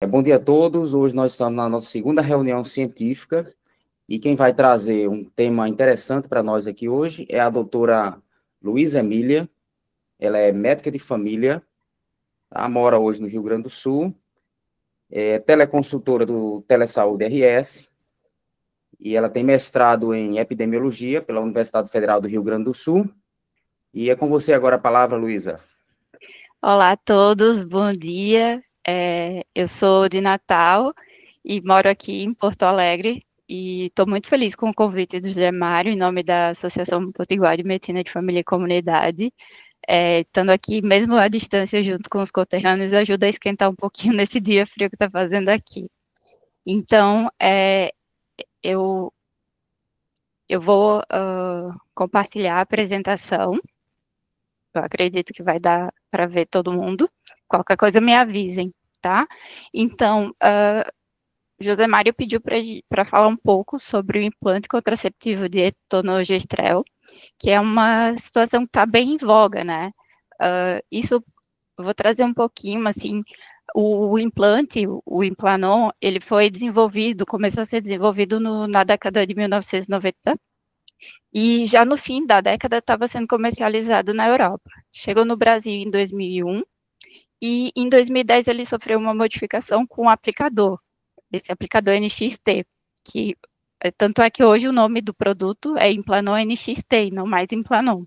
Bom dia a todos. Hoje nós estamos na nossa segunda reunião científica e quem vai trazer um tema interessante para nós aqui hoje é a doutora Luísa Emília. Ela é médica de família, tá? Mora hoje no Rio Grande do Sul, é teleconsultora do Telesaúde RS e ela tem mestrado em epidemiologia pela Universidade Federal do Rio Grande do Sul. E é com você agora a palavra, Luísa. Olá a todos, bom dia. Eu sou de Natal e moro aqui em Porto Alegre e estou muito feliz com o convite do José Mário, em nome da Associação Potiguar de Medicina de Família e Comunidade. Estando aqui, mesmo à distância, junto com os conterrâneos, ajuda a esquentar um pouquinho nesse dia frio que está fazendo aqui. Então, eu, eu vou compartilhar a apresentação. Eu acredito que vai dar para ver todo mundo. Qualquer coisa me avisem, tá? Então, José Mário pediu para falar um pouco sobre o implante contraceptivo de etonogestrel, que é uma situação que está bem em voga, né? Isso eu vou trazer um pouquinho, assim, o implante, o Implanon, ele foi desenvolvido, começou a ser desenvolvido na década de 1990, e já no fim da década estava sendo comercializado na Europa. Chegou no Brasil em 2001, e em 2010 ele sofreu uma modificação com o aplicador, esse aplicador NXT, que tanto é que hoje o nome do produto é Implanon NXT, e não mais Implanon.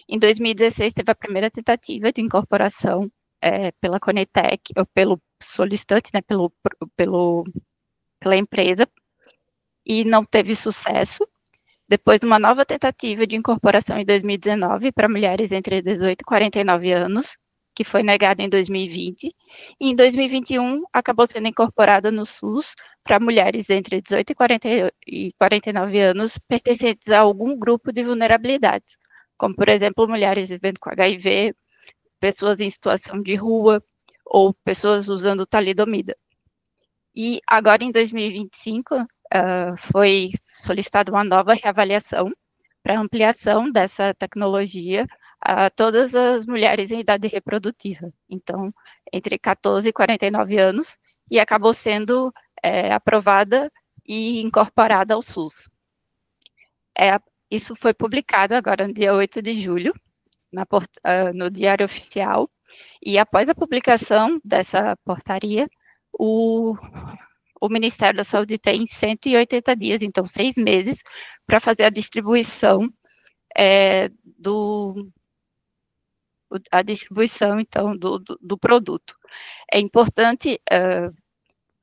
Em 2016 teve a primeira tentativa de incorporação pela Conitec, ou pelo solicitante, né, pela empresa, e não teve sucesso. Depois, uma nova tentativa de incorporação em 2019 para mulheres entre 18 e 49 anos, que foi negada em 2020. E em 2021, acabou sendo incorporada no SUS para mulheres entre 18 e 49 anos pertencentes a algum grupo de vulnerabilidades, como, por exemplo, mulheres vivendo com HIV, pessoas em situação de rua ou pessoas usando talidomida. E agora, em 2025, foi solicitada uma nova reavaliação para ampliação dessa tecnologia a todas as mulheres em idade reprodutiva, então, entre 14 e 49 anos, e acabou sendo aprovada e incorporada ao SUS. Isso foi publicado agora no dia 8 de julho, no Diário Oficial, e após a publicação dessa portaria, o Ministério da Saúde tem 180 dias, então 6 meses, para fazer a distribuição então, do produto. É importante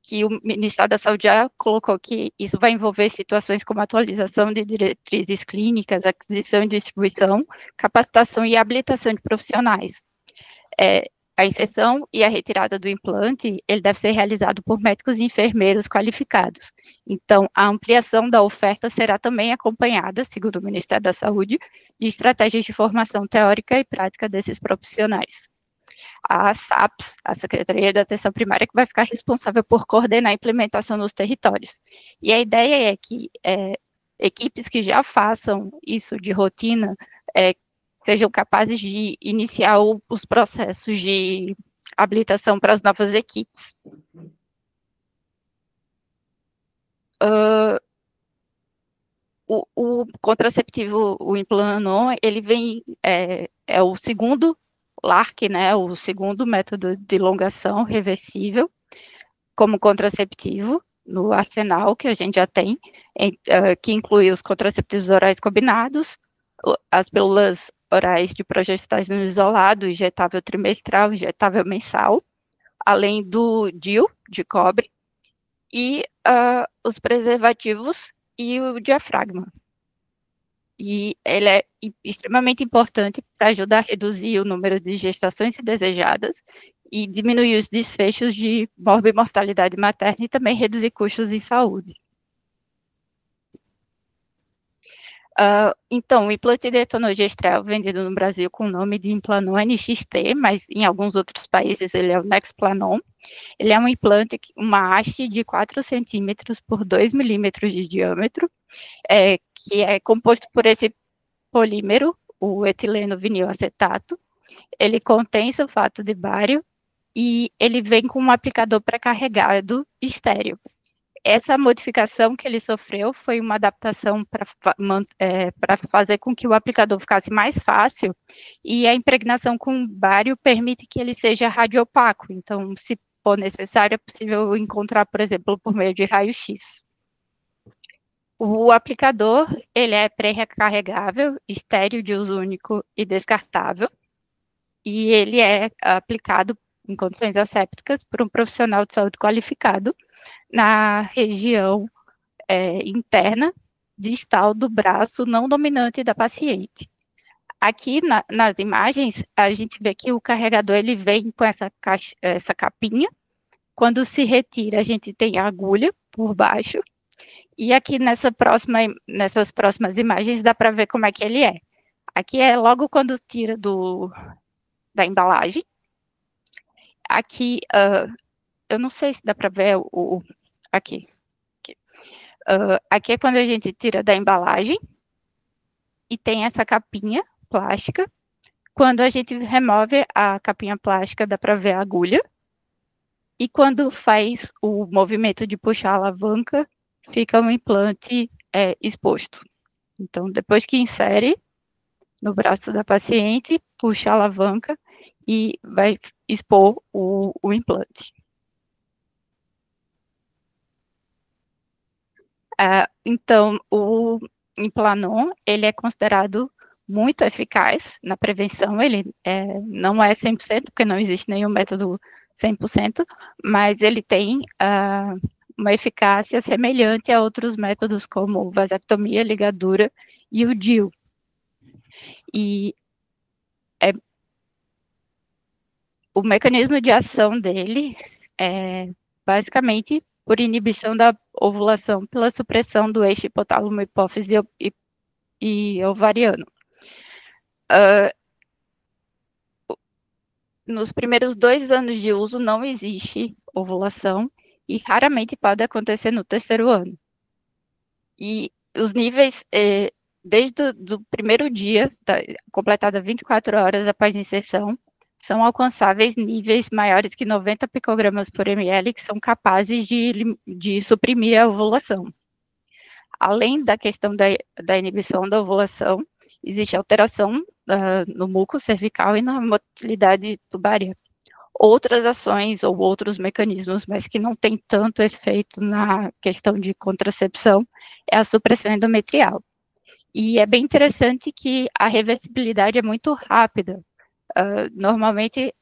que o Ministério da Saúde já colocou que isso vai envolver situações como atualização de diretrizes clínicas, aquisição e distribuição, capacitação e habilitação de profissionais. A inserção e a retirada do implante, ele deve ser realizado por médicos e enfermeiros qualificados. Então, a ampliação da oferta será também acompanhada, segundo o Ministério da Saúde, de estratégias de formação teórica e prática desses profissionais. A SAPS, a Secretaria da Atenção Primária, que vai ficar responsável por coordenar a implementação nos territórios. E a ideia é que equipes que já façam isso de rotina sejam capazes de iniciar os processos de habilitação para as novas equipes. O contraceptivo, o Implanon, ele vem, é o segundo LARC, né, o segundo método de elongação reversível como contraceptivo no arsenal que a gente já tem, que inclui os contraceptivos orais combinados, as pílulas orais de progesterona isolado, injetável trimestral, injetável mensal, além do DIU, de cobre, e os preservativos e o diafragma. E ele é extremamente importante para ajudar a reduzir o número de gestações indesejadas e diminuir os desfechos de morbimortalidade materna e também reduzir custos em saúde. Então, o implante de etonogestrel vendido no Brasil com o nome de Implanon NXT, mas em alguns outros países ele é o Nexplanon. Ele é um implante, uma haste de 4 centímetros por 2 milímetros de diâmetro, que é composto por esse polímero, o etileno vinil acetato. Ele contém sulfato de bário e ele vem com um aplicador pré-carregado estéreo. Essa modificação que ele sofreu foi uma adaptação para fazer com que o aplicador ficasse mais fácil, e a impregnação com bário permite que ele seja radiopaco. Então, se for necessário, é possível encontrar, por exemplo, por meio de raio-x. O aplicador, ele é pré-recarregável, estéreo, de uso único e descartável, e ele é aplicado em condições assépticas por um profissional de saúde qualificado na região interna distal do braço não dominante da paciente. Aqui nas imagens, a gente vê que o carregador ele vem com essa capinha. Quando se retira, a gente tem a agulha por baixo. E aqui nessas próximas imagens dá para ver como é que ele é. Aqui é logo quando tira da embalagem. Aqui, eu não sei se dá para ver aqui. Aqui é quando a gente tira da embalagem e tem essa capinha plástica. Quando a gente remove a capinha plástica, dá para ver a agulha. E quando faz o movimento de puxar a alavanca, fica um implante exposto. Então, depois que insere no braço da paciente, puxa a alavanca e vai expor o implante. Então, o Implanon, ele é considerado muito eficaz na prevenção, ele não é 100%, porque não existe nenhum método 100%, mas ele tem uma eficácia semelhante a outros métodos, como vasectomia, ligadura e o DIU. E o mecanismo de ação dele é basicamente por inibição da ovulação pela supressão do eixo hipotálamo-hipófise e ovariano. Nos primeiros 2 anos de uso não existe ovulação e raramente pode acontecer no 3º ano. E os níveis, desde o primeiro dia, completada 24 horas após inserção, são alcançáveis níveis maiores que 90 picogramas por ml, que são capazes de suprimir a ovulação. Além da questão da inibição da ovulação, existe alteração no muco cervical e na motilidade tubaria. Outras ações ou outros mecanismos, mas que não tem tanto efeito na questão de contracepção, é a supressão endometrial. E é bem interessante que a reversibilidade é muito rápida. Normalmente,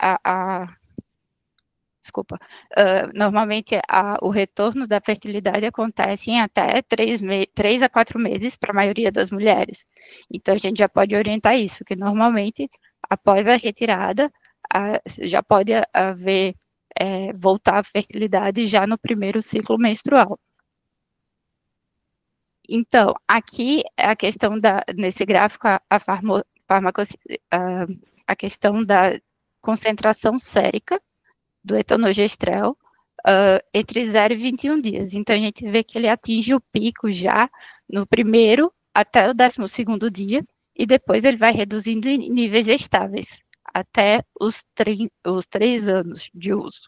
o retorno da fertilidade acontece em até 3 a 4 meses para a maioria das mulheres. Então, a gente já pode orientar isso, que normalmente, após a retirada, já pode haver, voltar à fertilidade já no primeiro ciclo menstrual. Então, aqui é a questão nesse gráfico, a questão da concentração sérica do etanogestrel entre 0 e 21 dias. Então, a gente vê que ele atinge o pico já no primeiro até o 12º dia, e depois ele vai reduzindo em níveis estáveis, até os 3 anos de uso.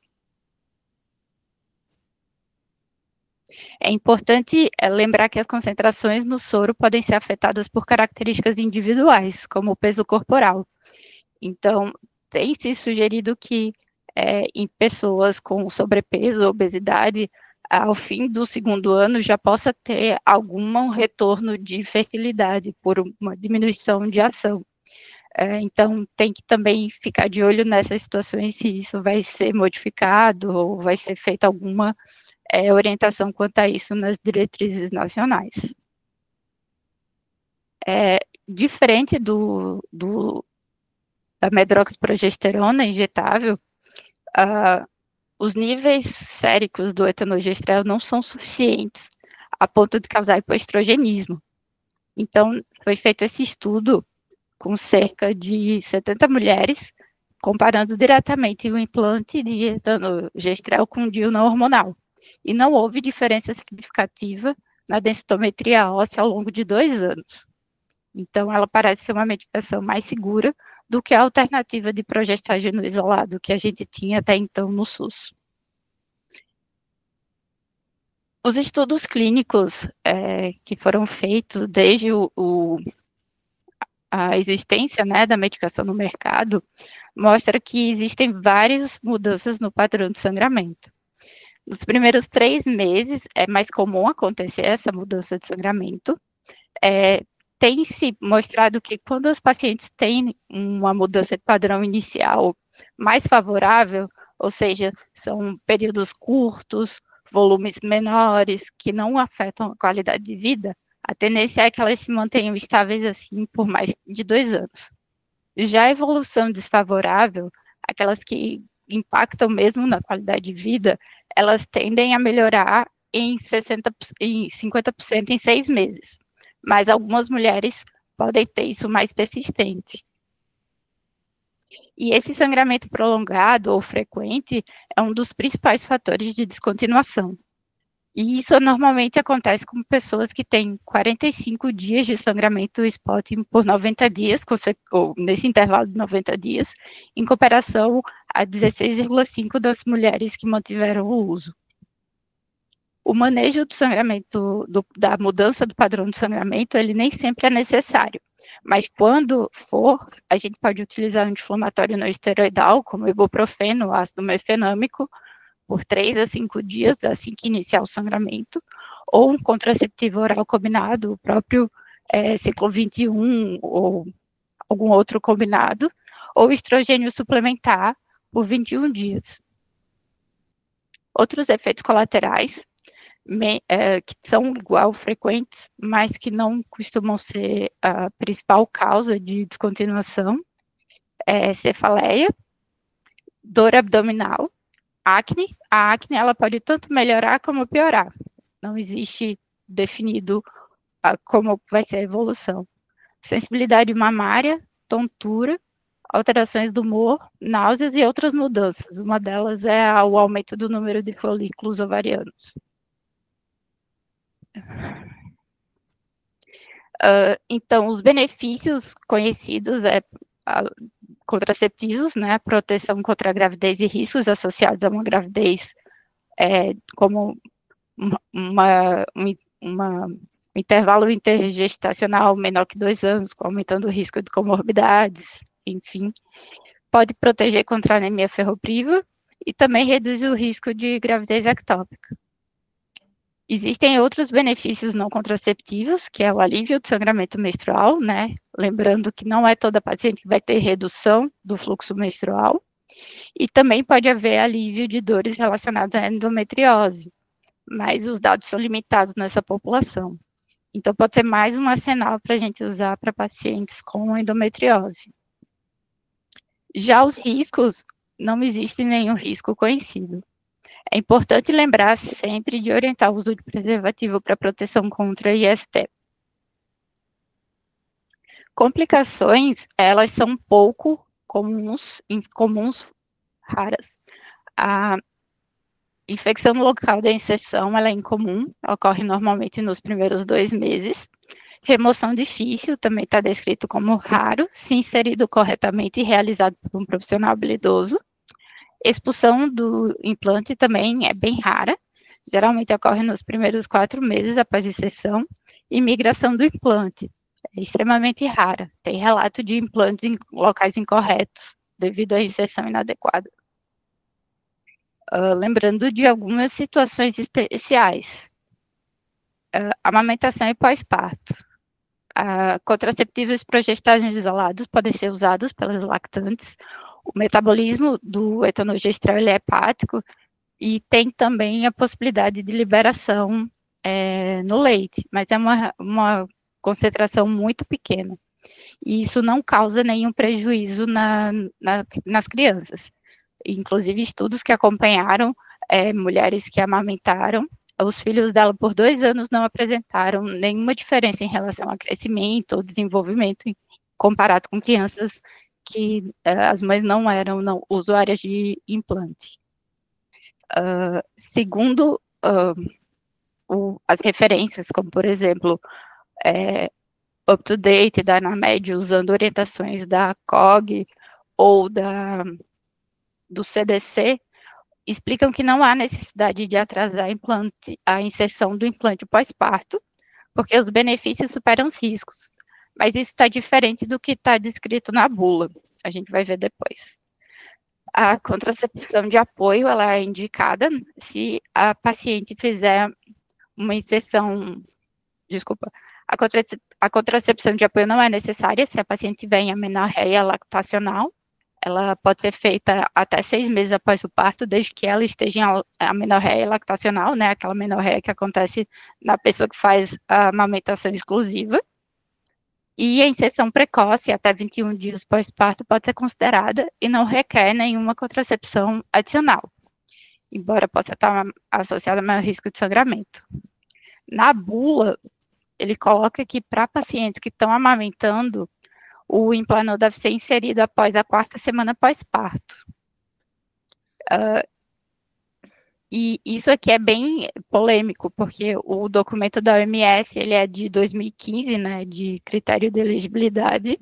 É importante lembrar que as concentrações no soro podem ser afetadas por características individuais, como o peso corporal. Então, tem se sugerido que em pessoas com sobrepeso, obesidade, ao fim do 2º ano já possa ter algum retorno de fertilidade por uma diminuição de ação. Então, tem que também ficar de olho nessas situações, se isso vai ser modificado ou vai ser feita alguma orientação quanto a isso nas diretrizes nacionais. Diferente da medroxiprogesterona injetável, os níveis séricos do etanogestrel não são suficientes a ponto de causar hipoestrogenismo. Então, foi feito esse estudo com cerca de 70 mulheres, comparando diretamente o implante de etanogestrel com o DIU não hormonal. E não houve diferença significativa na densitometria óssea ao longo de 2 anos. Então, ela parece ser uma medicação mais segura do que a alternativa de progestágeno isolado que a gente tinha até então no SUS. Os estudos clínicos que foram feitos desde a existência, né, da medicação no mercado mostra que existem várias mudanças no padrão de sangramento. Nos primeiros 3 meses é mais comum acontecer essa mudança de sangramento. Tem se mostrado que quando os pacientes têm uma mudança de padrão inicial mais favorável, ou seja, são períodos curtos, volumes menores, que não afetam a qualidade de vida, a tendência é que elas se mantenham estáveis assim por mais de 2 anos. Já a evolução desfavorável, aquelas que impactam mesmo na qualidade de vida, elas tendem a melhorar em 50% em 6 meses. Mas algumas mulheres podem ter isso mais persistente. E esse sangramento prolongado ou frequente é um dos principais fatores de descontinuação. E isso normalmente acontece com pessoas que têm 45 dias de sangramento spotting por 90 dias, ou nesse intervalo de 90 dias, em comparação a 16,5 das mulheres que mantiveram o uso. O manejo do sangramento, da mudança do padrão de sangramento, ele nem sempre é necessário, mas quando for, a gente pode utilizar anti-inflamatório não esteroidal, como ibuprofeno, ácido mefenâmico, por 3 a 5 dias, assim que iniciar o sangramento, ou um contraceptivo oral combinado, o próprio ciclo 21, ou algum outro combinado, ou estrogênio suplementar por 21 dias. Outros efeitos colaterais que são igual frequentes, mas que não costumam ser a principal causa de descontinuação, cefaleia, dor abdominal, acne. A acne ela pode tanto melhorar como piorar. Não existe definido como vai ser a evolução. Sensibilidade mamária, tontura, alterações do humor, náuseas e outras mudanças. Uma delas é o aumento do número de folículos ovarianos. Então, os benefícios conhecidos contraceptivos, né, proteção contra a gravidez e riscos associados a uma gravidez, como um intervalo intergestacional menor que 2 anos, aumentando o risco de comorbidades, enfim, pode proteger contra a anemia ferropriva e também reduz o risco de gravidez ectópica. Existem outros benefícios não contraceptivos, que é o alívio do sangramento menstrual, né? Lembrando que não é toda paciente que vai ter redução do fluxo menstrual. E também pode haver alívio de dores relacionadas à endometriose, mas os dados são limitados nessa população. Então, pode ser mais um arsenal para a gente usar para pacientes com endometriose. Já os riscos, não existe nenhum risco conhecido. É importante lembrar sempre de orientar o uso de preservativo para proteção contra IST. Complicações, elas são pouco comuns, raras. A infecção no local da inserção, ela é incomum, ocorre normalmente nos primeiros 2 meses. Remoção difícil, também está descrito como raro, se inserido corretamente e realizado por um profissional habilidoso. Expulsão do implante também é bem rara, geralmente ocorre nos primeiros 4 meses após a inserção, e migração do implante é extremamente rara. Tem relato de implantes em locais incorretos, devido à inserção inadequada. Lembrando de algumas situações especiais. Amamentação e pós-parto. Contraceptivos progestágenos isolados podem ser usados pelas lactantes. O metabolismo do etanogestral ele é hepático e tem também a possibilidade de liberação no leite, mas é uma concentração muito pequena. E isso não causa nenhum prejuízo nas crianças. Inclusive, estudos que acompanharam mulheres que amamentaram, os filhos dela por 2 anos não apresentaram nenhuma diferença em relação a crescimento ou desenvolvimento, comparado com crianças que as mães não eram usuárias de implante. Segundo as referências, como por exemplo, UpToDate, da Anamed, usando orientações da COG ou do CDC, explicam que não há necessidade de atrasar a inserção do implante pós-parto, porque os benefícios superam os riscos. Mas isso está diferente do que está descrito na bula. A gente vai ver depois. A contracepção de apoio, ela é indicada se a paciente fizer uma inserção, desculpa, a contracepção de apoio não é necessária se a paciente tiver em amenorreia lactacional. Ela pode ser feita até 6 meses após o parto, desde que ela esteja em amenorreia lactacional, né, aquela amenorreia que acontece na pessoa que faz a amamentação exclusiva. E a inserção precoce, até 21 dias pós-parto, pode ser considerada e não requer nenhuma contracepção adicional, embora possa estar associada a maior risco de sangramento. Na bula, ele coloca que para pacientes que estão amamentando, o Implanon deve ser inserido após a 4ª semana pós-parto. E isso aqui é bem polêmico, porque o documento da OMS, ele é de 2015, né, de critério de elegibilidade,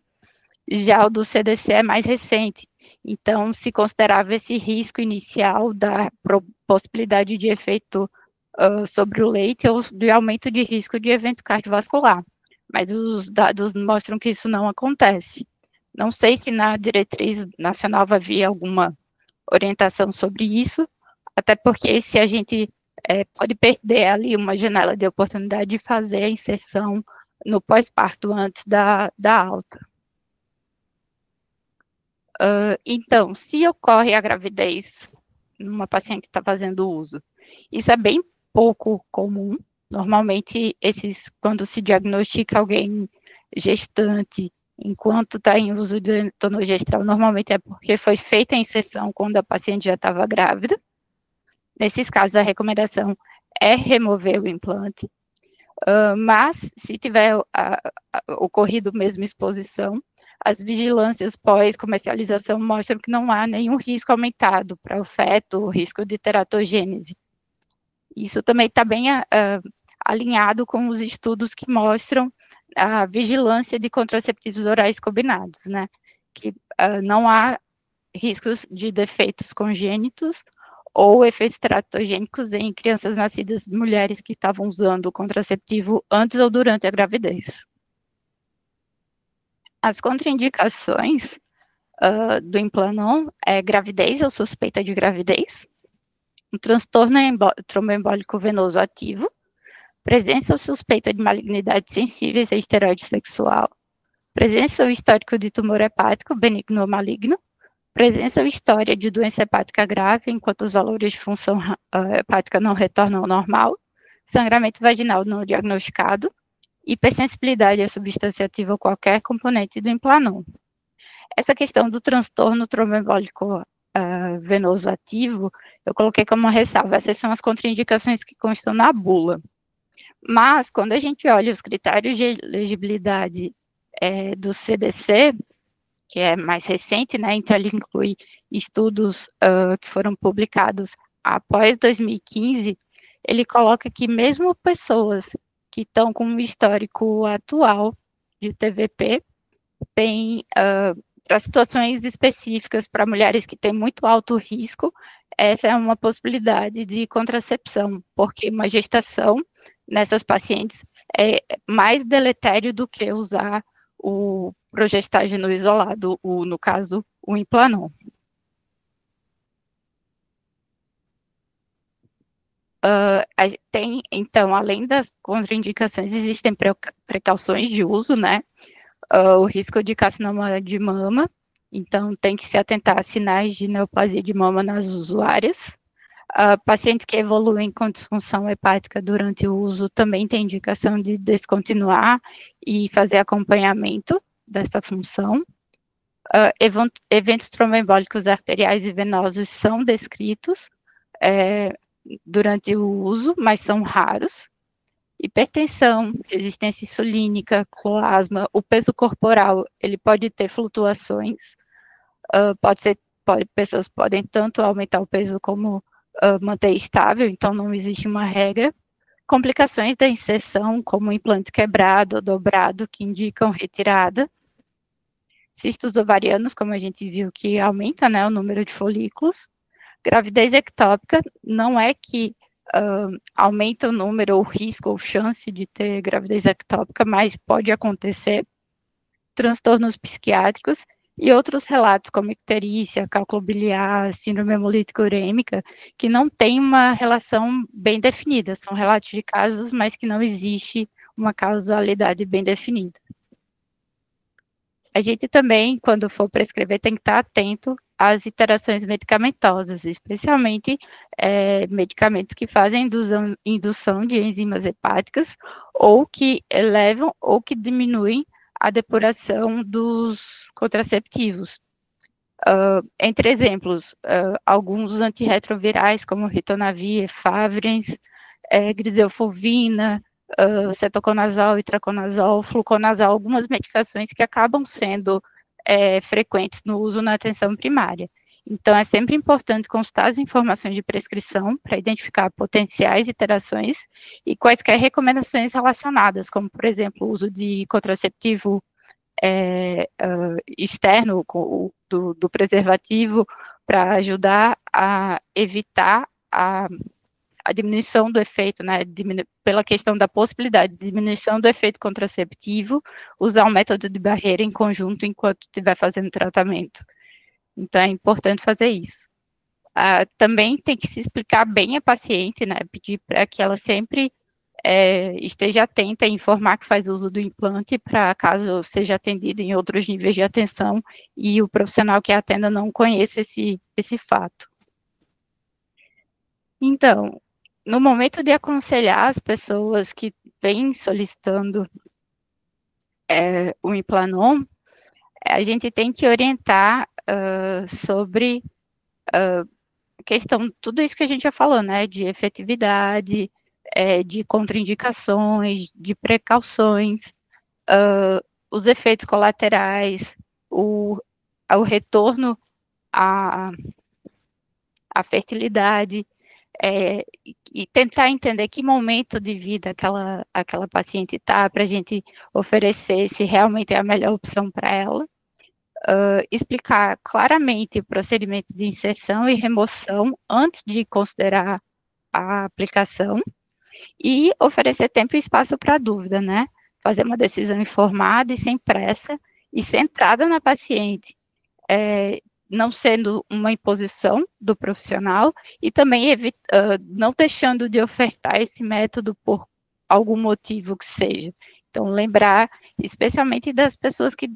já o do CDC é mais recente. Então, se considerava esse risco inicial da possibilidade de efeito sobre o leite ou de aumento de risco de evento cardiovascular. Mas os dados mostram que isso não acontece. Não sei se na diretriz nacional vai vir alguma orientação sobre isso, até porque se a gente pode perder ali uma janela de oportunidade de fazer a inserção no pós-parto antes da alta. Então, se ocorre a gravidez numa paciente que está fazendo uso, isso é bem pouco comum. Normalmente, quando se diagnostica alguém gestante, enquanto está em uso de tonogestrel, normalmente é porque foi feita a inserção quando a paciente já estava grávida. Nesses casos, a recomendação é remover o implante, mas se tiver ocorrido mesmo exposição, as vigilâncias pós-comercialização mostram que não há nenhum risco aumentado para o feto, risco de teratogênese. Isso também está bem alinhado com os estudos que mostram a vigilância de contraceptivos orais combinados, né? Que não há riscos de defeitos congênitos ou efeitos teratogênicos em crianças nascidas mulheres que estavam usando o contraceptivo antes ou durante a gravidez. As contraindicações do Implanon é gravidez ou suspeita de gravidez, um transtorno tromboembólico venoso ativo, presença ou suspeita de malignidade sensíveis a esteroide sexual, presença ou histórico de tumor hepático, benigno ou maligno, presença ou história de doença hepática grave, enquanto os valores de função hepática não retornam ao normal, sangramento vaginal não diagnosticado, hipersensibilidade à substância ativa ou qualquer componente do Implanon. Essa questão do transtorno tromboembólico venoso ativo, eu coloquei como uma ressalva. Essas são as contraindicações que constam na bula. Mas, quando a gente olha os critérios de elegibilidade do CDC, que é mais recente, né, então ele inclui estudos que foram publicados após 2015, ele coloca que mesmo pessoas que estão com um histórico atual de TVP, tem para situações específicas, para mulheres que têm muito alto risco, essa é uma possibilidade de contracepção, porque uma gestação nessas pacientes é mais deletério do que usar o progestágeno isolado, no caso, o Implanon. Então, além das contraindicações, existem precauções de uso, né? O risco de carcinoma de mama, então tem que se atentar a sinais de neoplasia de mama nas usuárias. Pacientes que evoluem com disfunção hepática durante o uso também tem indicação de descontinuar e fazer acompanhamento dessa função. Eventos tromboembólicos arteriais e venosos são descritos durante o uso, mas são raros. Hipertensão, resistência insulínica, coasma, o peso corporal, ele pode ter flutuações, pessoas podem tanto aumentar o peso como manter estável, então não existe uma regra. complicações da inserção, como implante quebrado ou dobrado, que indicam retirada. Cistos ovarianos, como a gente viu, que aumenta, né, o número de folículos. Gravidez ectópica não é que aumenta o número, ou risco, ou chance de ter gravidez ectópica, mas pode acontecer. Transtornos psiquiátricos e outros relatos, como icterícia, cálculo biliar, síndrome hemolítica urêmica, que não tem uma relação bem definida. São relatos de casos, mas que não existe uma causalidade bem definida. A gente também, quando for prescrever, tem que estar atento às interações medicamentosas, especialmente medicamentos que fazem indução de enzimas hepáticas ou que elevam ou que diminuem a depuração dos contraceptivos. Entre exemplos, alguns antirretrovirais, como ritonavir, efavirenz, griselfulvina, cetoconazol, itraconazol, fluconazol, algumas medicações que acabam sendo frequentes no uso na atenção primária. Então, é sempre importante constar as informações de prescrição para identificar potenciais interações e quaisquer recomendações relacionadas, como, por exemplo, o uso de contraceptivo externo do preservativo para ajudar a evitar a diminuição do efeito, né, pela questão da possibilidade de diminuição do efeito contraceptivo, usar um método de barreira em conjunto enquanto estiver fazendo tratamento. Então, é importante fazer isso. Também tem que se explicar bem a paciente, né, pedir para que ela sempre esteja atenta e informar que faz uso do implante para caso seja atendido em outros níveis de atenção e o profissional que atenda não conheça esse fato. Então, no momento de aconselhar as pessoas que vêm solicitando o Implanon, a gente tem que orientar sobre a questão, tudo isso que a gente já falou, né, de efetividade, de contraindicações, de precauções, os efeitos colaterais, o retorno à fertilidade, e tentar entender que momento de vida aquela paciente está, para a gente oferecer se realmente é a melhor opção para ela, explicar claramente o procedimento de inserção e remoção antes de considerar a aplicação, e oferecer tempo e espaço para dúvida, né? Fazer uma decisão informada e sem pressa, e centrada na paciente, não sendo uma imposição do profissional, e também não deixando de ofertar esse método por algum motivo que seja. Então, lembrar, especialmente das pessoas que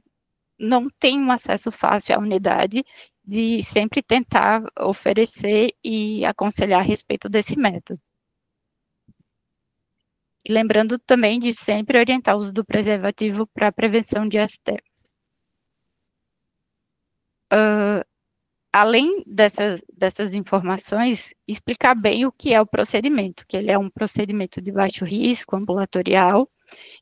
não têm um acesso fácil à unidade, de sempre tentar oferecer e aconselhar a respeito desse método. E lembrando também de sempre orientar o uso do preservativo para a prevenção de ST. Além dessas informações, explicar bem o que é o procedimento, que ele é um procedimento de baixo risco, ambulatorial,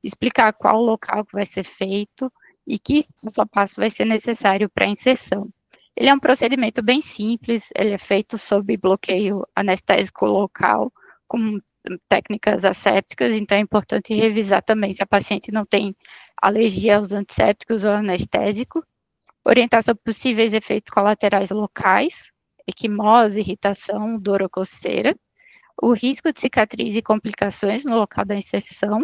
explicar qual o local que vai ser feito e que passo a passo vai ser necessário para a inserção. Ele é um procedimento bem simples, ele é feito sob bloqueio anestésico local, com técnicas assépticas, então é importante revisar também se a paciente não tem alergia aos antissépticos ou anestésico, orientar sobre possíveis efeitos colaterais locais, equimose, irritação, dor ou coceira, o risco de cicatriz e complicações no local da inserção,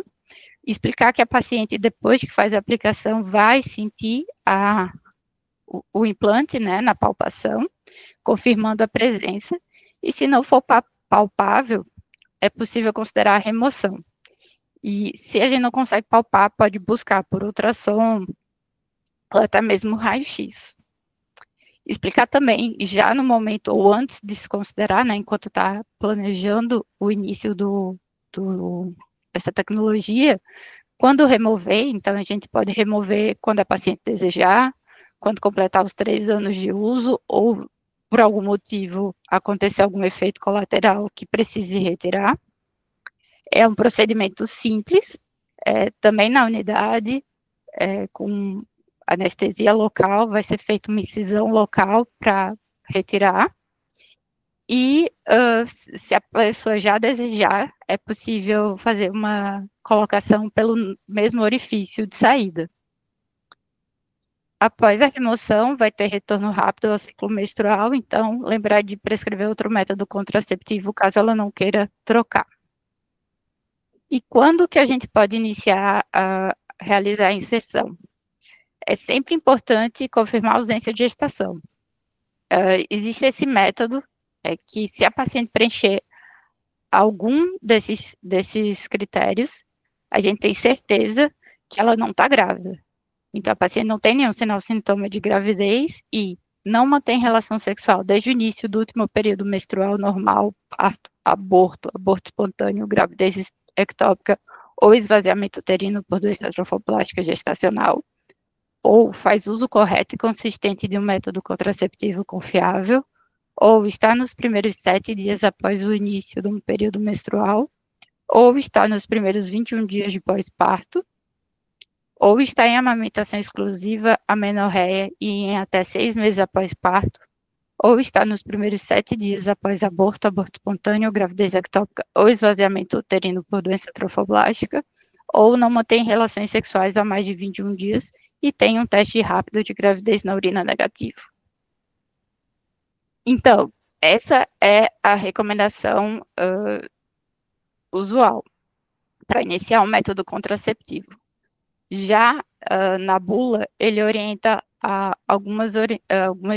explicar que a paciente, depois que faz a aplicação, vai sentir o implante, né, na palpação, confirmando a presença, e se não for palpável, é possível considerar a remoção. E se a gente não consegue palpar, pode buscar por ultrassom, ou até mesmo raio-x. Explicar também, já no momento, ou antes de se considerar, né, enquanto está planejando o início dessa tecnologia, quando remover, então a gente pode remover quando a paciente desejar, quando completar os 3 anos de uso, ou por algum motivo acontecer algum efeito colateral que precise retirar. É um procedimento simples, também na unidade, com anestesia local, vai ser feita uma incisão local para retirar. E se a pessoa já desejar, é possível fazer uma colocação pelo mesmo orifício de saída. Após a remoção, vai ter retorno rápido ao ciclo menstrual, então lembrar de prescrever outro método contraceptivo caso ela não queira trocar. E quando que a gente pode iniciar a realizar a inserção? É sempre importante confirmar a ausência de gestação. Existe esse método, que se a paciente preencher algum desses critérios, a gente tem certeza que ela não está grávida. Então, a paciente não tem nenhum sinal, sintoma de gravidez e não mantém relação sexual desde o início do último período menstrual normal, parto, aborto espontâneo, gravidez ectópica ou esvaziamento uterino por doença trofoplástica gestacional, ou faz uso correto e consistente de um método contraceptivo confiável, ou está nos primeiros 7 dias após o início de um período menstrual, ou está nos primeiros 21 dias de pós-parto, ou está em amamentação exclusiva, amenorreia e em até 6 meses após parto, ou está nos primeiros 7 dias após aborto espontâneo, gravidez ectópica ou esvaziamento uterino por doença trofoblástica, ou não mantém relações sexuais há mais de 21 dias e tem um teste rápido de gravidez na urina negativo. Então, essa é a recomendação usual para iniciar um método contraceptivo. Já na bula, ele orienta a algumas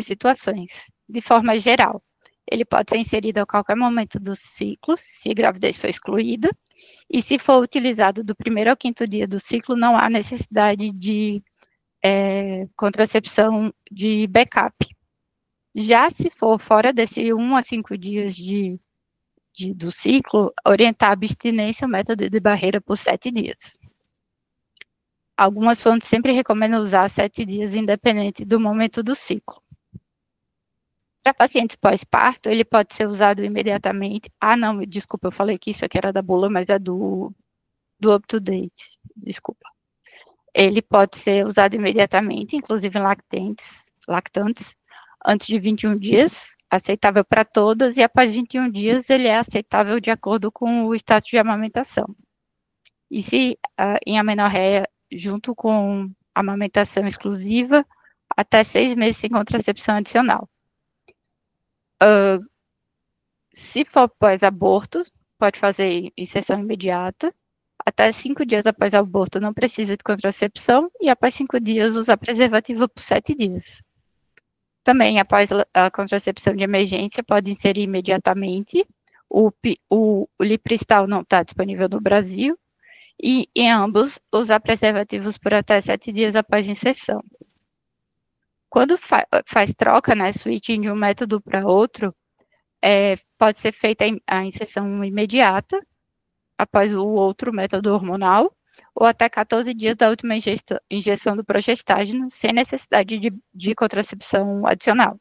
situações, de forma geral. Ele pode ser inserido a qualquer momento do ciclo, se a gravidez for excluída, e se for utilizado do primeiro ao quinto dia do ciclo, não há necessidade de contracepção de backup. Já se for fora desse 1 a 5 dias do ciclo, orientar a abstinência, o método de barreira por 7 dias. Algumas fontes sempre recomendam usar 7 dias, independente do momento do ciclo. Para pacientes pós-parto, ele pode ser usado imediatamente. Ah, não, desculpa, eu falei que isso aqui era da bula, mas é do UpToDate, desculpa. Ele pode ser usado imediatamente, inclusive em lactantes, antes de 21 dias, aceitável para todas, e após 21 dias ele é aceitável de acordo com o status de amamentação. E se em amenorreia, junto com amamentação exclusiva, até 6 meses sem contracepção adicional. Se for pós-aborto, pode fazer inserção imediata. Até 5 dias após o aborto não precisa de contracepção e após 5 dias usar preservativo por 7 dias. Também após a contracepção de emergência pode inserir imediatamente. O Lipristal não está disponível no Brasil e em ambos usar preservativos por até 7 dias após inserção. Quando faz troca, né, switching de um método para outro, pode ser feita a inserção imediata após o outro método hormonal, ou até 14 dias da última injeção do progestágeno, sem necessidade de contracepção adicional.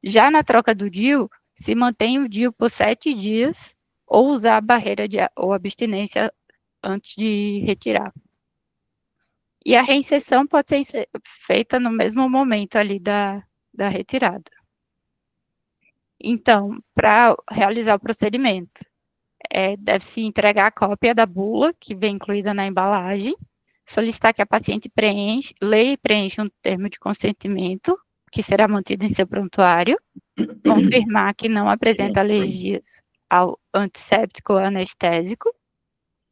Já na troca do DIU, se mantém o DIU por 7 dias, ou usar a barreira ou abstinência antes de retirar. E a reinserção pode ser feita no mesmo momento ali da retirada. Então, para realizar o procedimento, deve-se entregar a cópia da bula, que vem incluída na embalagem, solicitar que a paciente leia e preencha um termo de consentimento, que será mantido em seu prontuário, confirmar que não apresenta alergias ao antisséptico ou anestésico,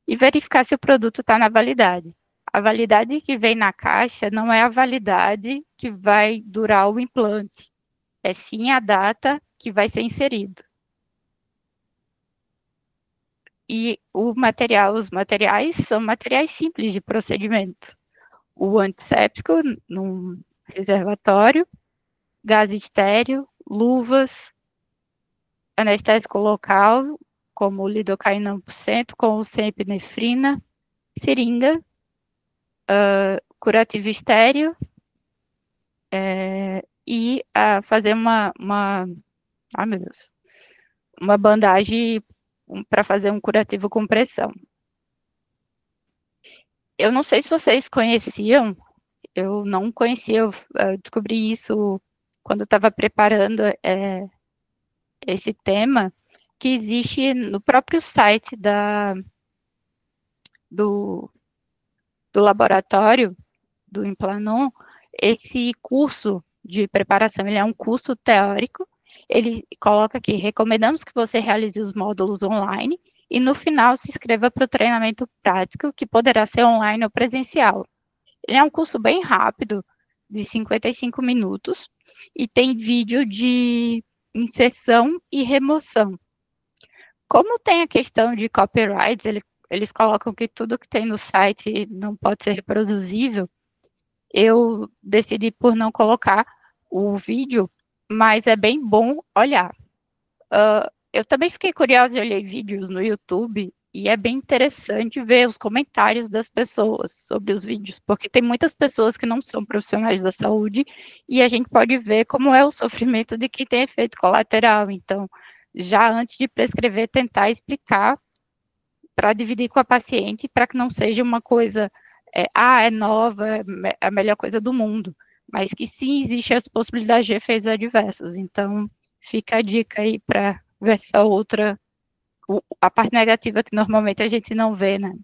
e verificar se o produto está na validade. A validade que vem na caixa não é a validade que vai durar o implante, é sim a data que vai ser inserido. E os materiais são materiais simples de procedimento. O antisséptico num reservatório, gás estéreo, luvas, anestésico local, como o lidocaína 1%, com epinefrina, seringa, curativo estéreo, e fazer uma bandagem para fazer um curativo com pressão. Eu não sei se vocês conheciam, eu não conhecia, eu descobri isso quando estava preparando esse tema, que existe no próprio site do, do laboratório, do Implanon, esse curso de preparação, ele é um curso teórico, ele coloca aqui, recomendamos que você realize os módulos online e no final se inscreva para o treinamento prático, que poderá ser online ou presencial. Ele é um curso bem rápido, de 55 minutos, e tem vídeo de inserção e remoção. Como tem a questão de copyrights, eles colocam que tudo que tem no site não pode ser reproduzível, eu decidi por não colocar o vídeo, mas é bem bom olhar. Eu também fiquei curiosa e olhei vídeos no YouTube e é bem interessante ver os comentários das pessoas sobre os vídeos, porque tem muitas pessoas que não são profissionais da saúde e a gente pode ver como é o sofrimento de quem tem efeito colateral. Então, já antes de prescrever, tentar explicar para dividir com a paciente, para que não seja uma coisa, é nova, é a melhor coisa do mundo, mas que sim existe as possibilidades de efeitos adversos. Então, fica a dica aí para ver essa outra, a parte negativa que normalmente a gente não vê, né?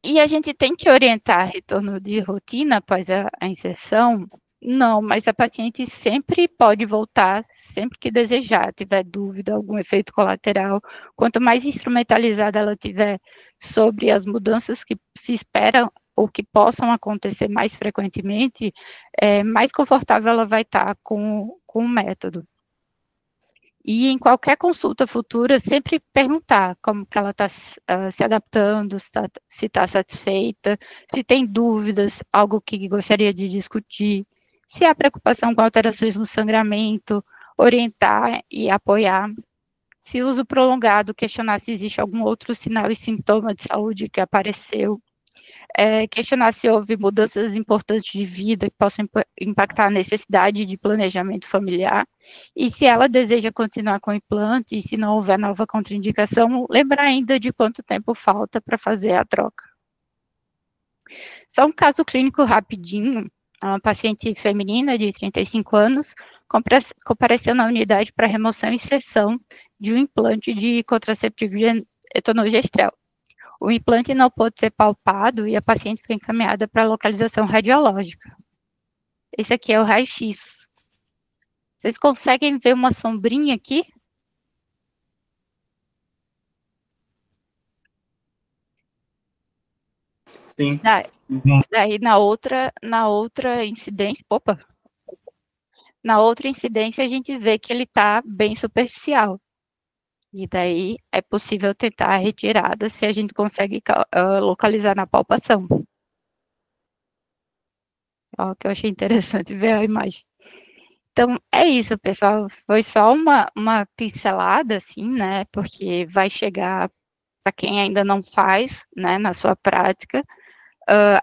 E a gente tem que orientar retorno de rotina após a inserção? Não, mas a paciente sempre pode voltar, sempre que desejar, tiver dúvida, algum efeito colateral. Quanto mais instrumentalizada ela tiver sobre as mudanças que se esperam ou que possam acontecer mais frequentemente, mais confortável ela vai estar com o método. E em qualquer consulta futura, sempre perguntar como que ela está se adaptando, se está satisfeita, se tem dúvidas, algo que gostaria de discutir, se há preocupação com alterações no sangramento, orientar e apoiar. Se uso prolongado, questionar se existe algum outro sinal e sintoma de saúde que apareceu, questionar se houve mudanças importantes de vida que possam impactar a necessidade de planejamento familiar, e se ela deseja continuar com o implante, e se não houver nova contraindicação, lembrar ainda de quanto tempo falta para fazer a troca. Só um caso clínico rapidinho, uma paciente feminina de 35 anos compareceu na unidade para remoção e inserção de um implante de contraceptivo etonogestrel. O implante não pôde ser palpado e a paciente foi encaminhada para localização radiológica. Esse aqui é o raio-x. Vocês conseguem ver uma sombrinha aqui? Sim. Daí na outra incidência, na outra incidência a gente vê que ele está bem superficial. E daí é possível tentar a retirada se a gente consegue localizar na palpação. Ó, que eu achei interessante ver a imagem. Então, é isso, pessoal. Foi só uma pincelada, assim, né? Porque vai chegar para quem ainda não faz, né, na sua prática.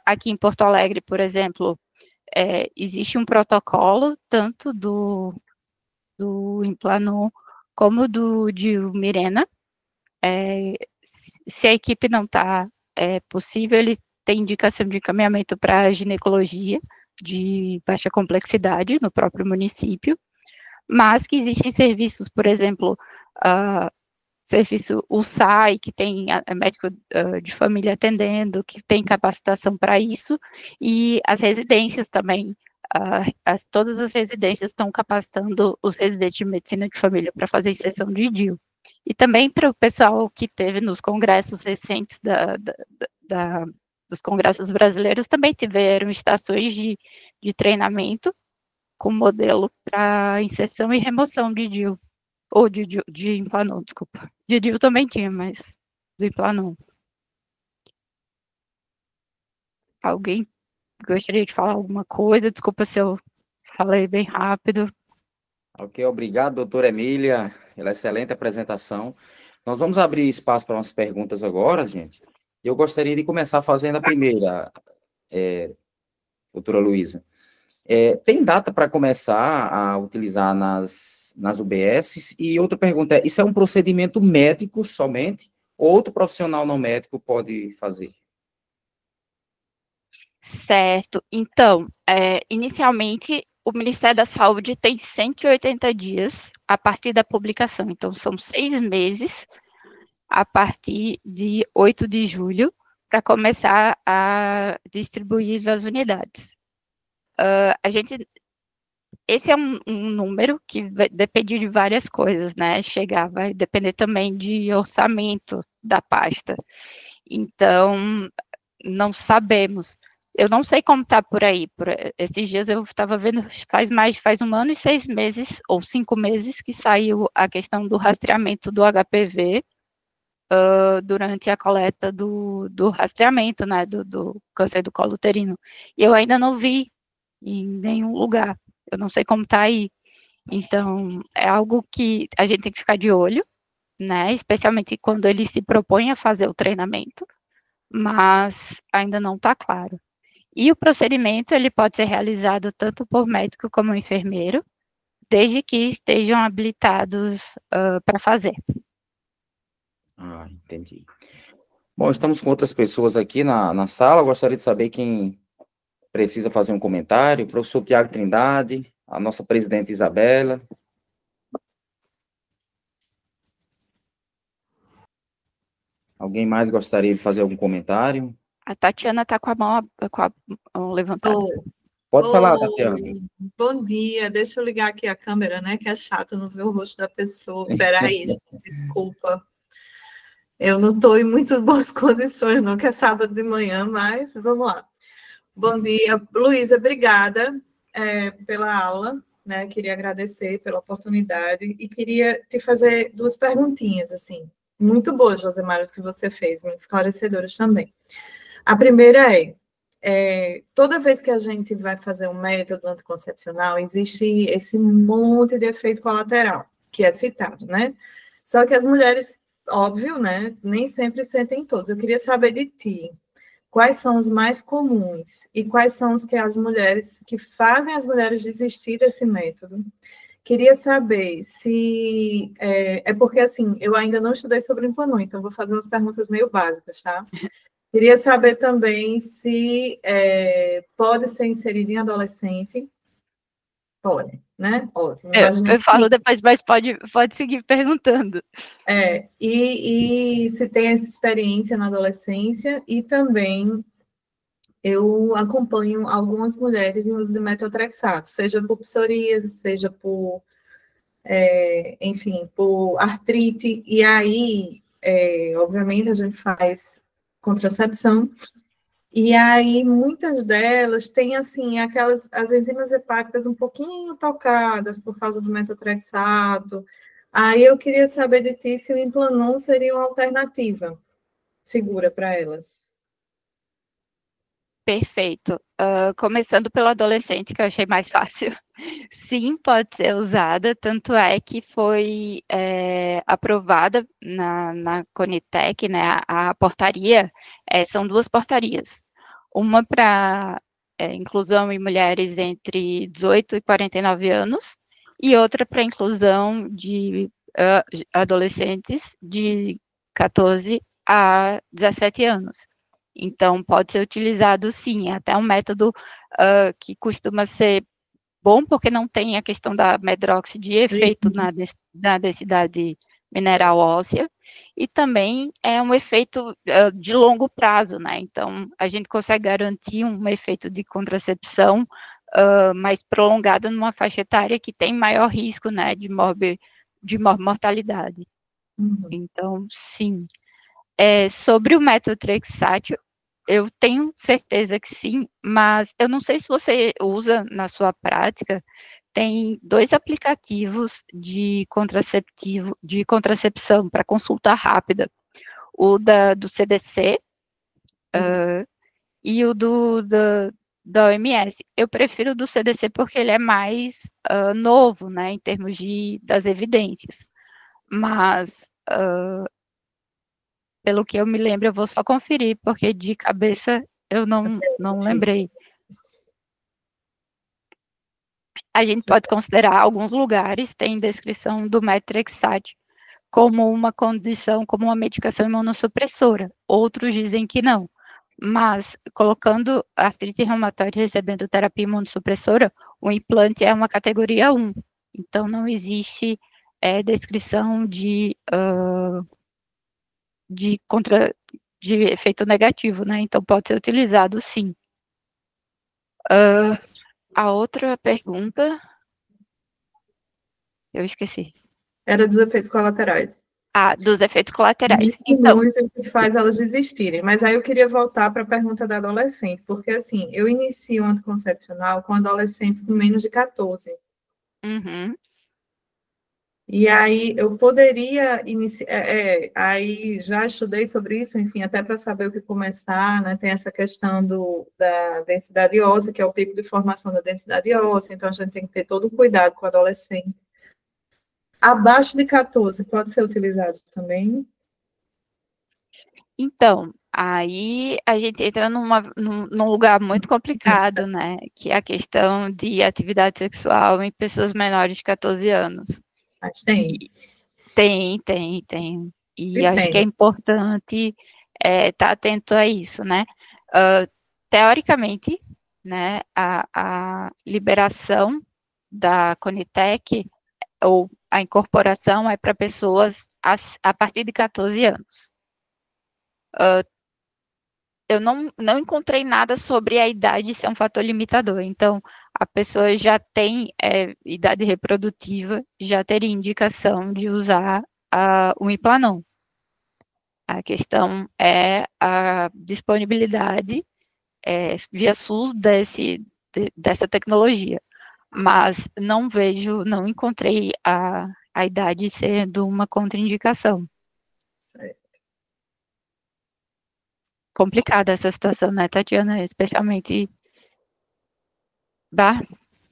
Aqui em Porto Alegre, por exemplo, existe um protocolo, tanto do Implanon como de Mirena. Se a equipe não está possível, eles têm indicação de encaminhamento para ginecologia de baixa complexidade no próprio município, mas que existem serviços, por exemplo, serviço USAI, que tem médico de família atendendo, que tem capacitação para isso, e as residências também, todas as residências estão capacitando os residentes de medicina de família para fazer inserção de DIU. E também para o pessoal que teve nos congressos recentes dos congressos brasileiros, também tiveram estações de treinamento com modelo para inserção e remoção de DIU, ou de Implanon, desculpa. De DIU também tinha, mas do Implanon. Alguém gostaria de falar alguma coisa? Desculpa se eu falei bem rápido. Ok, obrigado, doutora Emília, pela excelente apresentação. Nós vamos abrir espaço para umas perguntas agora, gente. Eu gostaria de começar fazendo a primeira, doutora Luísa. Tem data para começar a utilizar nas UBSs? E outra pergunta é, isso é um procedimento médico somente? Ou outro profissional não médico pode fazer? Certo. Então, inicialmente, o Ministério da Saúde tem 180 dias a partir da publicação, então são 6 meses a partir de 8 de julho para começar a distribuir nas unidades. Esse é um número que depende de várias coisas, né? Vai depender também de orçamento da pasta. Então, não sabemos. Eu não sei como está por aí. Esses dias eu estava vendo, faz 1 ano e 6 meses, ou 5 meses, que saiu a questão do rastreamento do HPV durante a coleta do rastreamento, né, do câncer do colo uterino. E eu ainda não vi em nenhum lugar. Eu não sei como está aí. Então, é algo que a gente tem que ficar de olho, né, especialmente quando ele se propõe a fazer o treinamento, mas ainda não está claro. E o procedimento, ele pode ser realizado tanto por médico como enfermeiro, desde que estejam habilitados para fazer. Ah, entendi. Bom, estamos com outras pessoas aqui na sala. Eu gostaria de saber quem precisa fazer um comentário. O professor Tiago Trindade, a nossa presidente Isabela. Alguém mais gostaria de fazer algum comentário? A Tatiana está com a mão levantada. Pode falar, Tatiana. Bom dia, deixa eu ligar aqui a câmera, né, que é chato não ver o rosto da pessoa. Peraí, desculpa. Eu não estou em muito boas condições, não, que é sábado de manhã, mas vamos lá. Bom dia, Luísa, obrigada pela aula, né, queria agradecer pela oportunidade e queria te fazer 2 perguntinhas, assim, muito boas, Josemar, que você fez, muito esclarecedoras também. A primeira toda vez que a gente vai fazer um método anticoncepcional, existe esse monte de efeito colateral, que é citado, né? Só que as mulheres, óbvio, né, nem sempre sentem todos. Eu queria saber de ti, quais são os mais comuns e quais são os que fazem as mulheres desistir desse método. Queria saber se... porque, assim, eu ainda não estudei sobre o Implanon, então vou fazer umas perguntas meio básicas, tá? Queria saber também se pode ser inserido em adolescente. Pode, né? Ótimo. Eu falo depois, mas pode seguir perguntando. E se tem essa experiência na adolescência, e também eu acompanho algumas mulheres em uso de metotrexato, seja por psoríase, seja por, enfim, por artrite, e aí, obviamente, a gente faz contracepção, e aí muitas delas têm, assim, as enzimas hepáticas um pouquinho tocadas por causa do metotrexato. Aí eu queria saber de ti se o Implanon seria uma alternativa segura para elas. Perfeito. Começando pelo adolescente, que eu achei mais fácil. Sim, pode ser usada, tanto é que foi aprovada na Conitec, né, a portaria, são 2 portarias. Uma para inclusão em mulheres entre 18 e 49 anos, e outra para inclusão de adolescentes de 14 a 17 anos. Então, pode ser utilizado, sim, até um método que costuma ser bom, porque não tem a questão da medroxi de efeito na densidade mineral óssea, e também é um efeito de longo prazo, né? Então, a gente consegue garantir um efeito de contracepção mais prolongado numa faixa etária que tem maior risco, né, de mortalidade. Então, sim. Sobre o metotrexato, eu tenho certeza que sim, mas eu não sei se você usa na sua prática. Tem 2 aplicativos de contracepção para consulta rápida, o do CDC e o da OMS. Eu prefiro o do CDC porque ele é mais novo, né, em termos das evidências, mas pelo que eu me lembro, eu vou só conferir, porque de cabeça eu não lembrei. A gente pode considerar alguns lugares, tem descrição do metotrexato como uma condição, como uma medicação imunossupressora. Outros dizem que não. Mas, colocando artrite reumatoide recebendo terapia imunossupressora, o implante é uma categoria 1, então não existe descrição de efeito negativo, né? Então pode ser utilizado sim. A outra pergunta, eu esqueci. Era dos efeitos colaterais. Dos efeitos colaterais. Então, o que faz elas desistirem. Mas aí eu queria voltar para a pergunta da adolescente, porque assim, eu inicio o anticoncepcional com adolescentes com menos de 14. Uhum. E aí eu poderia iniciar, aí já estudei sobre isso, enfim, até para saber o que começar, né? Tem essa questão da densidade óssea, que é o pico de formação da densidade óssea, então a gente tem que ter todo o cuidado com o adolescente. Abaixo de 14 pode ser utilizado também? Então, aí a gente entra num lugar muito complicado, né? Que é a questão de atividade sexual em pessoas menores de 14 anos. Mas tem. Tem. E acho que é importante estar atento a isso, né? Teoricamente, né, a liberação da Conitec ou a incorporação é para pessoas a partir de 14 anos. Eu não encontrei nada sobre a idade ser um fator limitador. Então, a pessoa já tem idade reprodutiva, já teria indicação de usar o Implanon. A questão é a disponibilidade via SUS dessa tecnologia. Mas não encontrei a idade sendo uma contraindicação. Certo. Complicada essa situação, né, Tatiana? Especialmente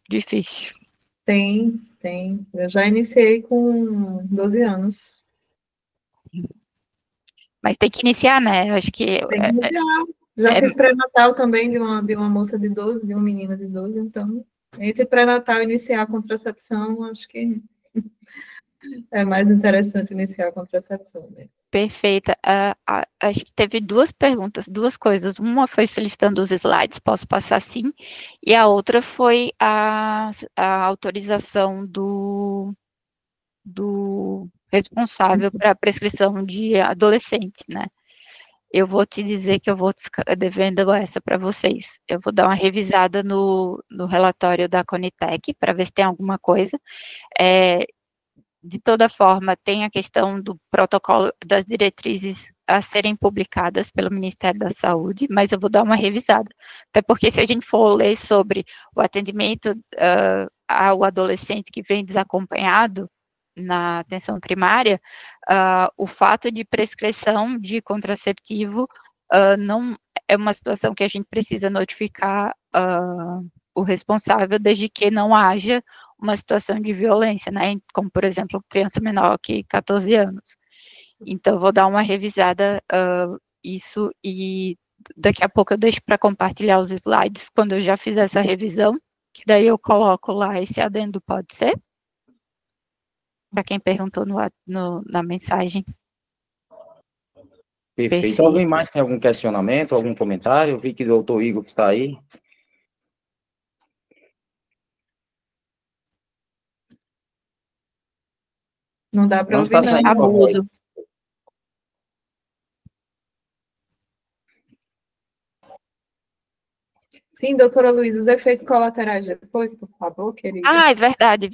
difícil. Tem. Eu já iniciei com 12 anos. Mas tem que iniciar, né? Eu acho que... Tem que iniciar. Já fiz pré-natal também de uma moça de 12, de uma menina de 12, então, entre pré-natal e iniciar a contracepção, acho que é mais interessante iniciar a contracepção mesmo. Perfeita. Acho que teve duas perguntas, duas coisas. Uma foi solicitando os slides, posso passar sim, e a outra foi a autorização do responsável para a prescrição de adolescente, né? Eu vou te dizer que eu vou ficar devendo essa para vocês. Eu vou dar uma revisada no relatório da Conitec para ver se tem alguma coisa. De toda forma, tem a questão do protocolo das diretrizes a serem publicadas pelo Ministério da Saúde, mas eu vou dar uma revisada. Até porque se a gente for ler sobre o atendimento ao adolescente que vem desacompanhado na atenção primária, o fato de prescrição de contraceptivo não é uma situação que a gente precisa notificar o responsável desde que não haja uma situação de violência, né, como, por exemplo, criança menor que 14 anos. Então, vou dar uma revisada isso e daqui a pouco eu deixo para compartilhar os slides quando eu já fizer essa revisão, que daí eu coloco lá esse adendo, pode ser? Para quem perguntou na mensagem. Perfeito. Alguém mais tem algum questionamento, algum comentário? Eu vi que o doutor Igor está aí. Não dá para ouvir, não. Agudo. Sim, doutora Luísa, os efeitos colaterais depois, por favor, querida. É verdade.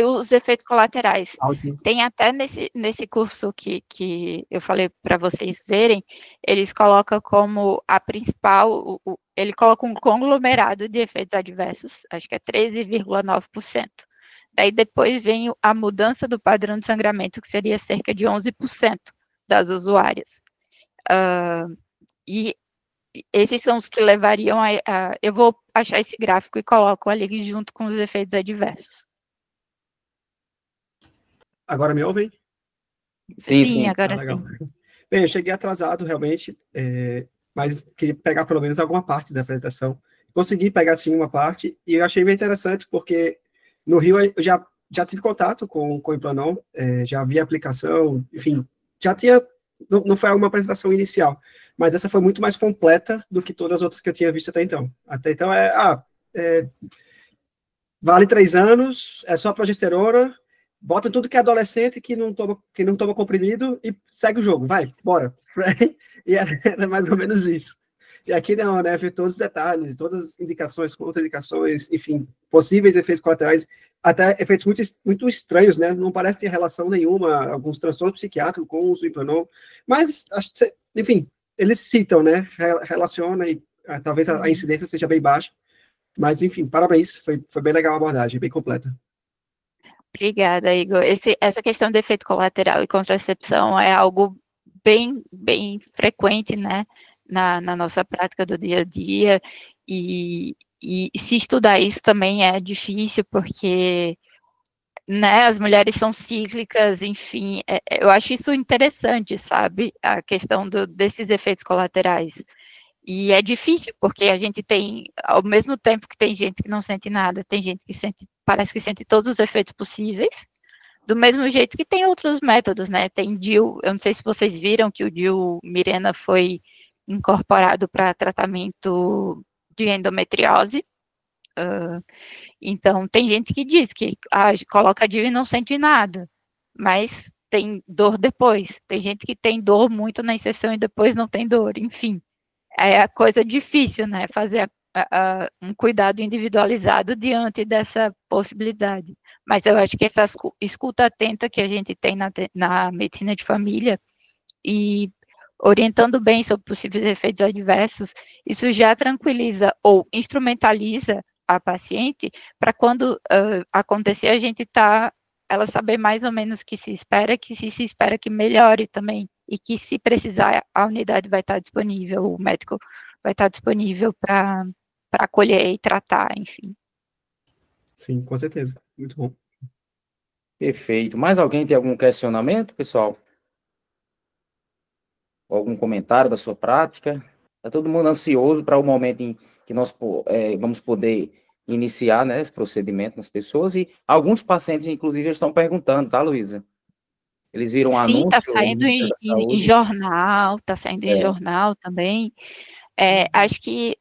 Os efeitos colaterais. Tem até nesse curso que eu falei para vocês verem, eles colocam como a principal, ele coloca um conglomerado de efeitos adversos, acho que é 13,9%. Daí depois vem a mudança do padrão de sangramento, que seria cerca de 11% das usuárias. E esses são os que levariam eu vou achar esse gráfico e coloco ali junto com os efeitos adversos. Agora me ouvem? Sim. Agora sim. Bem, eu cheguei atrasado, realmente, mas queria pegar pelo menos alguma parte da apresentação. Consegui pegar, sim, uma parte, e eu achei bem interessante, porque no Rio eu já tive contato com o Implanon, já vi a aplicação, enfim, já tinha... Não foi uma apresentação inicial, mas essa foi muito mais completa do que todas as outras que eu tinha visto até então. Até então, vale 3 anos, é só progesterona, bota tudo que é adolescente que não toma comprimido e segue o jogo, vai, bora. E era mais ou menos isso. E aqui não, né? Ver todos os detalhes, todas as indicações, contraindicações, enfim, possíveis efeitos colaterais, até efeitos muito estranhos, né? Não parece ter relação nenhuma, alguns transtornos psiquiátricos com o uso do Implanon, mas, enfim, eles citam, né? Relaciona e talvez a incidência seja bem baixa, mas, enfim, parabéns, foi bem legal a abordagem, bem completa. Obrigada, Igor. Essa questão de efeito colateral e contracepção é algo bem frequente, né, na nossa prática do dia a dia, e se estudar isso também é difícil, porque, né, as mulheres são cíclicas, enfim, eu acho isso interessante, sabe, a questão desses efeitos colaterais. E é difícil, porque a gente tem, ao mesmo tempo que tem gente que não sente nada, tem gente que parece que sente todos os efeitos possíveis, do mesmo jeito que tem outros métodos, né? Tem DIU, eu não sei se vocês viram que o DIU Mirena foi incorporado para tratamento de endometriose. Então, tem gente que diz que coloca DIU e não sente nada, mas tem dor depois. Tem gente que tem dor muito na inserção e depois não tem dor, enfim. É a coisa difícil, né? Fazer um cuidado individualizado diante dessa possibilidade. Mas eu acho que essa escuta atenta que a gente tem na medicina de família e orientando bem sobre possíveis efeitos adversos, isso já tranquiliza ou instrumentaliza a paciente para quando acontecer ela saber mais ou menos o que se espera, que se espera que melhore também, e que se precisar a unidade vai estar disponível, o médico vai estar disponível para acolher e tratar, enfim. Sim, com certeza. Muito bom. Perfeito. Mais alguém tem algum questionamento, pessoal? Algum comentário da sua prática? Está todo mundo ansioso para o momento em que nós vamos poder iniciar, né, esse procedimento nas pessoas, e alguns pacientes, inclusive, estão perguntando, tá, Luísa? Eles viram um Sim, está anúncio do saindo Ministério da em Saúde. jornal, está saindo em jornal também. Acho que,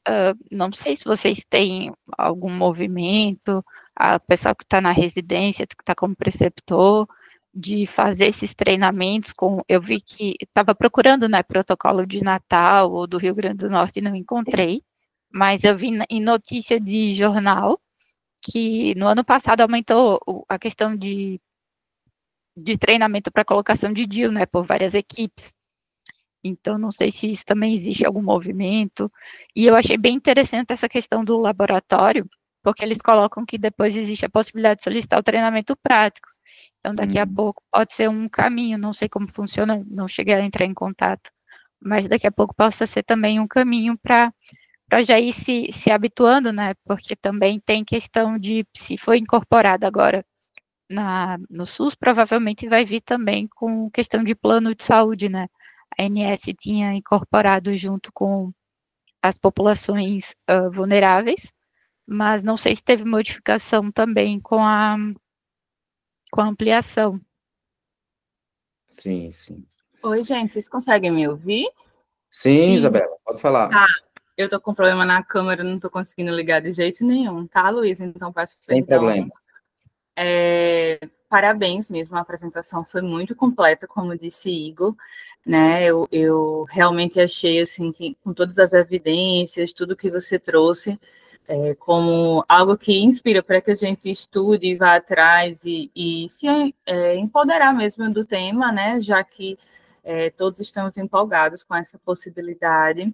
não sei se vocês têm algum movimento, a pessoa que está na residência, que está como preceptor, de fazer esses treinamentos eu vi que estava procurando, né, protocolo de Natal ou do Rio Grande do Norte e não encontrei, mas eu vi em notícia de jornal que no ano passado aumentou a questão de treinamento para colocação de DIU, né, por várias equipes. Então, não sei se isso também existe algum movimento. E eu achei bem interessante essa questão do laboratório, porque eles colocam que depois existe a possibilidade de solicitar o treinamento prático. Então, daqui a pouco pode ser um caminho, não sei como funciona, não cheguei a entrar em contato, mas daqui a pouco possa ser também um caminho para já ir se habituando, né? Porque também tem questão de, se for incorporado agora no SUS, provavelmente vai vir também com questão de plano de saúde, né? A ANS tinha incorporado junto com as populações vulneráveis, mas não sei se teve modificação também com a ampliação. Sim, sim. Oi, gente, vocês conseguem me ouvir? Sim, Isabela, pode falar. Tá, eu tô com problema na câmera, não tô conseguindo ligar de jeito nenhum, tá, Luísa? Então, peço Sem perdão. problemas. Parabéns mesmo, a apresentação foi muito completa, como disse Igor, né? Eu realmente achei, assim, que com todas as evidências, tudo que você trouxe, como algo que inspira para que a gente estude e vá atrás e se empoderar mesmo do tema, né? Já que todos estamos empolgados com essa possibilidade.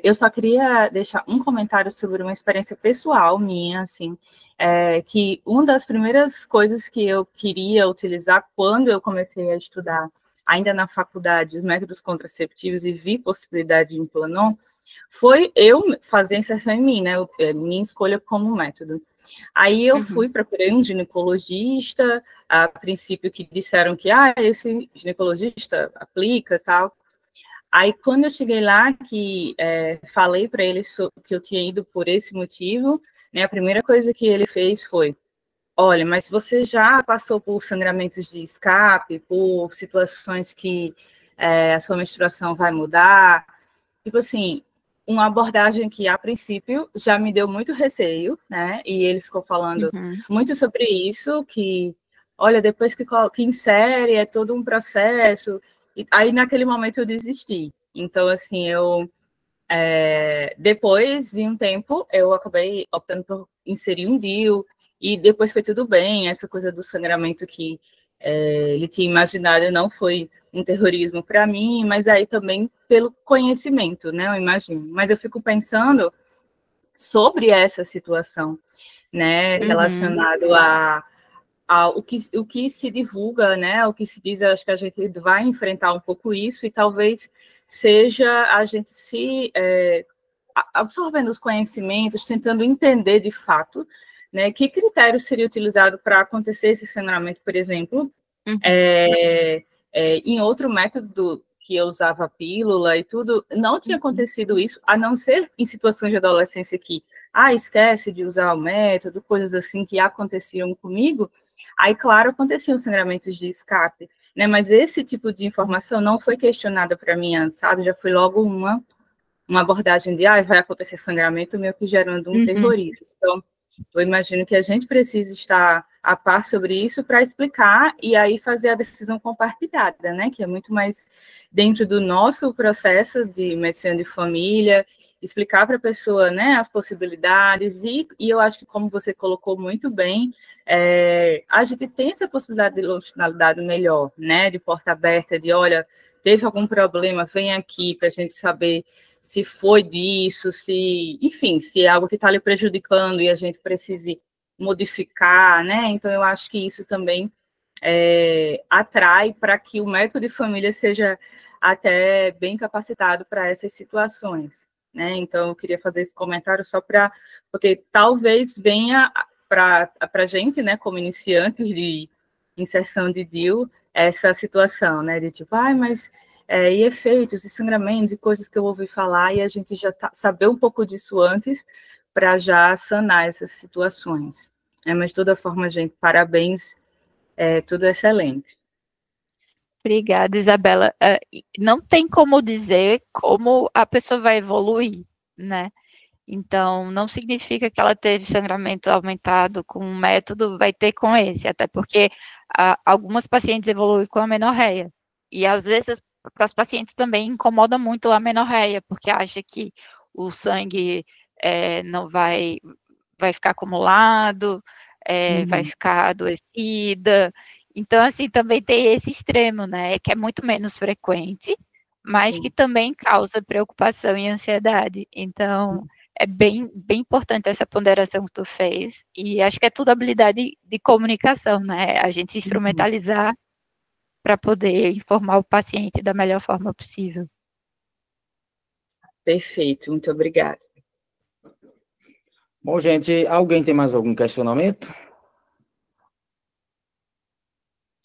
Eu só queria deixar um comentário sobre uma experiência pessoal minha, assim, que uma das primeiras coisas que eu queria utilizar quando eu comecei a estudar, ainda na faculdade, os métodos contraceptivos e vi possibilidade de Implanon, foi eu fazer a inserção em mim, né? Minha escolha como método. Aí eu procurei um ginecologista, a princípio que disseram que esse ginecologista aplica tal. Aí quando eu cheguei lá, que falei para ele que eu tinha ido por esse motivo, né, a primeira coisa que ele fez foi: olha, mas você já passou por sangramentos de escape, por situações que a sua menstruação vai mudar? Tipo assim, uma abordagem que, a princípio, já me deu muito receio, né? E ele ficou falando muito sobre isso, que, olha, depois que insere, é todo um processo. E aí, naquele momento, eu desisti. Então, assim, depois de um tempo, eu acabei optando por inserir um DIU, e depois foi tudo bem. Essa coisa do sangramento que ele tinha imaginado não foi um terrorismo para mim, mas aí também pelo conhecimento, né, eu imagino. Mas eu fico pensando sobre essa situação, né, relacionado o que se divulga, né, o que se diz. Eu acho que a gente vai enfrentar um pouco isso, e talvez seja a gente se absorvendo os conhecimentos, tentando entender de fato, né, que critério seria utilizado para acontecer esse sangramento, por exemplo, em outro método que eu usava pílula e tudo, não tinha acontecido isso, a não ser em situações de adolescência que, esquece de usar o método, coisas assim que aconteciam comigo. Aí, claro, aconteciam sangramentos de escape, né? Mas esse tipo de informação não foi questionada para mim antes, sabe? Já foi logo uma abordagem de, vai acontecer sangramento, meio que gerando um terrorismo. Então, eu imagino que a gente precisa estar a par sobre isso para explicar e aí fazer a decisão compartilhada, né? Que é muito mais dentro do nosso processo de medicina de família, explicar para a pessoa, né, as possibilidades, e eu acho que, como você colocou muito bem, a gente tem essa possibilidade de longitudinalidade melhor, né, de porta aberta, de, olha, teve algum problema, vem aqui para a gente saber se foi disso, enfim, se é algo que está lhe prejudicando e a gente precise modificar, né, então eu acho que isso também atrai para que o médico de família seja até bem capacitado para essas situações, né? Então, eu queria fazer esse comentário só porque talvez venha para a gente, né, como iniciantes de inserção de DIU, essa situação, né, de tipo, mas e efeitos e sangramentos e coisas que eu ouvi falar, e a gente já saber um pouco disso antes para já sanar essas situações. Mas, de toda forma, gente, parabéns, tudo excelente. Obrigada, Isabela. Não tem como dizer como a pessoa vai evoluir, né? Então, não significa que ela teve sangramento aumentado com um método, vai ter com esse, até porque algumas pacientes evoluem com a amenorreia. E, às vezes, para as pacientes também incomoda muito a amenorreia, porque acha que o sangue não vai ficar acumulado, vai ficar adoecida. Então, assim, também tem esse extremo, né, que é muito menos frequente, mas que também causa preocupação e ansiedade. Então, é bem importante essa ponderação que tu fez, e acho que é tudo habilidade de comunicação, né, a gente se instrumentalizar para poder informar o paciente da melhor forma possível. Perfeito, muito obrigada. Bom, gente, alguém tem mais algum questionamento?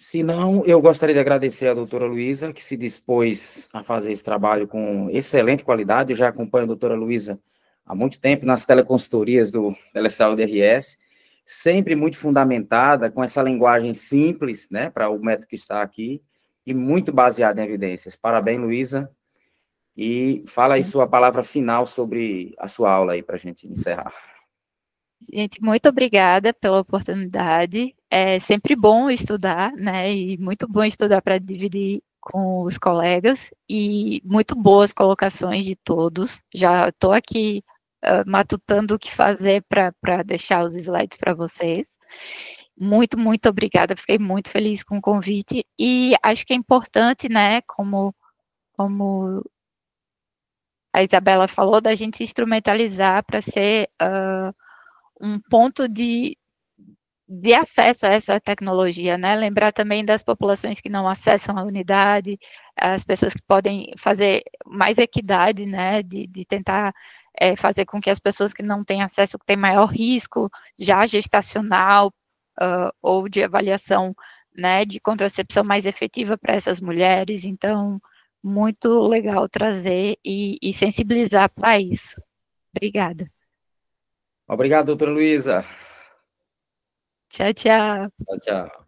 Se não, eu gostaria de agradecer à doutora Luísa, que se dispôs a fazer esse trabalho com excelente qualidade. Eu já acompanho a doutora Luísa há muito tempo nas teleconsultorias do Telesaúde RS, sempre muito fundamentada, com essa linguagem simples, né, para o médico que está aqui, e muito baseada em evidências. Parabéns, Luísa. E fala aí sua palavra final sobre a sua aula aí, para a gente encerrar. Gente, muito obrigada pela oportunidade. É sempre bom estudar, né? E muito bom estudar para dividir com os colegas. E muito boas colocações de todos. Já estou aqui matutando o que fazer para deixar os slides para vocês. Muito obrigada. Fiquei muito feliz com o convite. E acho que é importante, né? Como a Isabela falou, da gente se instrumentalizar para ser um ponto de acesso a essa tecnologia, né? Lembrar também das populações que não acessam a unidade, as pessoas que podem fazer mais equidade, né? De tentar fazer com que as pessoas que não têm acesso, que têm maior risco, já gestacional, ou de avaliação, né? De contracepção mais efetiva para essas mulheres. Então, muito legal trazer e sensibilizar para isso. Obrigada. Obrigado, doutora Luísa. Tchau, tchau. Tchau, tchau.